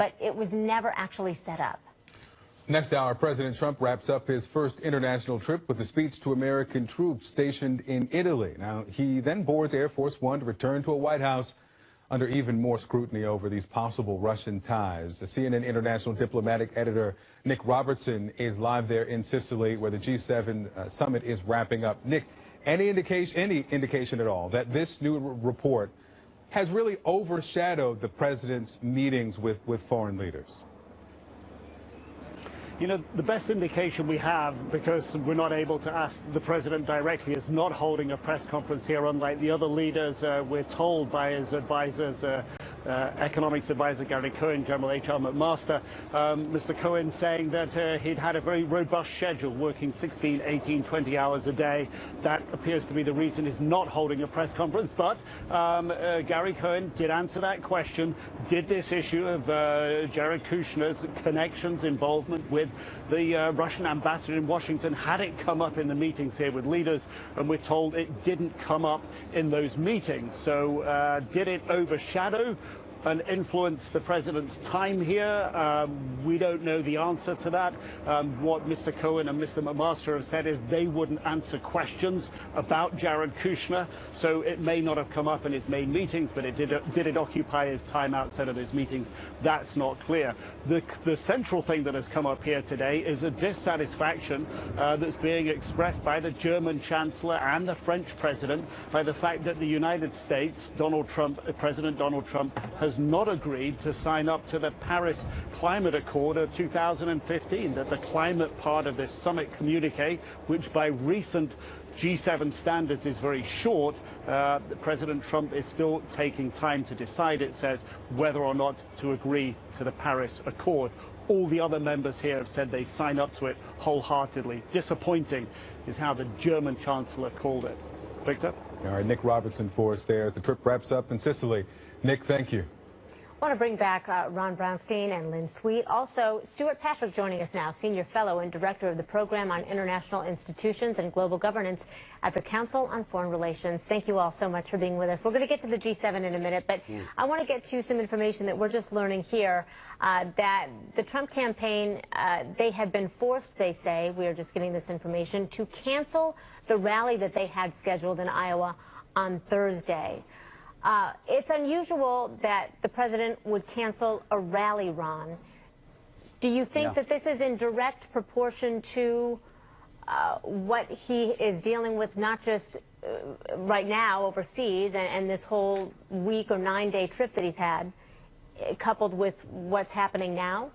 but it was never actually set up. Next hour, President Trump wraps up his first international trip with a speech to American troops stationed in Italy. Now, he then boards Air Force One to return to a White House under even more scrutiny over these possible Russian ties. The CNN international diplomatic editor Nick Robertson is live there in Sicily, where the G7 summit is wrapping up. Nick, any indication at all that this new report has really overshadowed the president's meetings with foreign leaders? You know, the best indication we have, because we're not able to ask the president directly, is not holding a press conference here, unlike the other leaders. We're told by his advisors, economics advisor Gary Cohen, General H.R. McMaster, Mr. Cohen saying that he'd had a very robust schedule, working 16, 18, 20 hours a day. That appears to be the reason he's not holding a press conference. But Gary Cohen did answer that question. Did this issue of Jared Kushner's connections, involvement with the Russian ambassador in Washington, had it come up in the meetings here with leaders? And we're told it didn't come up in those meetings. So did it overshadow and influence the president's time here? We don't know the answer to that. What Mr. Cohen and Mr. McMaster have said is they wouldn't answer questions about Jared Kushner, so it may not have come up in his main meetings, but did it occupy his time outside of those meetings? That's not clear. The central thing that has come up here today is a dissatisfaction that's being expressed by the German Chancellor and the French President by the fact that the United States, President Donald Trump, has not agreed to sign up to the Paris Climate Accord of 2015, that the climate part of this summit communique, which by recent G7 standards is very short, President Trump is still taking time to decide, it says, whether or not to agree to the Paris Accord. All the other members here have said they sign up to it wholeheartedly. Disappointing is how the German Chancellor called it. Victor? All right, Nick Robertson for us there as the trip wraps up in Sicily. Nick, thank you. I want to bring back Ron Brownstein and Lynn Sweet. Also, Stuart Patrick joining us now, Senior Fellow and Director of the Program on International Institutions and Global Governance at the Council on Foreign Relations. Thank you all so much for being with us. We're going to get to the G7 in a minute, but I want to get to some information that we're just learning here, that the Trump campaign, they have been forced, they say, we are just getting this information, to cancel the rally that they had scheduled in Iowa on Thursday. It's unusual that the president would cancel a rally, Ron. Do you think that this is in direct proportion to what he is dealing with, not just right now overseas and this whole week or 9-day trip that he's had, coupled with what's happening now?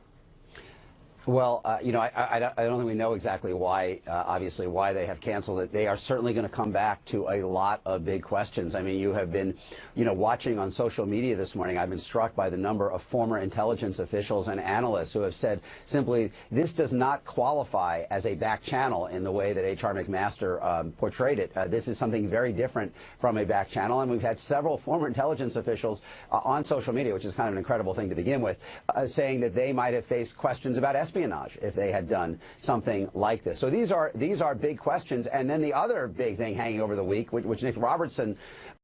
Well, you know, I don't think we know exactly why, obviously, why they have canceled it. They are certainly going to come back to a lot of big questions. I mean, you have been, you know, watching on social media this morning. I've been struck by the number of former intelligence officials and analysts who have said simply, this does not qualify as a back channel in the way that H.R. McMaster portrayed it. This is something very different from a back channel. And we've had several former intelligence officials on social media, which is kind of an incredible thing to begin with, saying that they might have faced questions about espionage if they had done something like this. So these are big questions. And then the other big thing hanging over the week, which Nick Robertson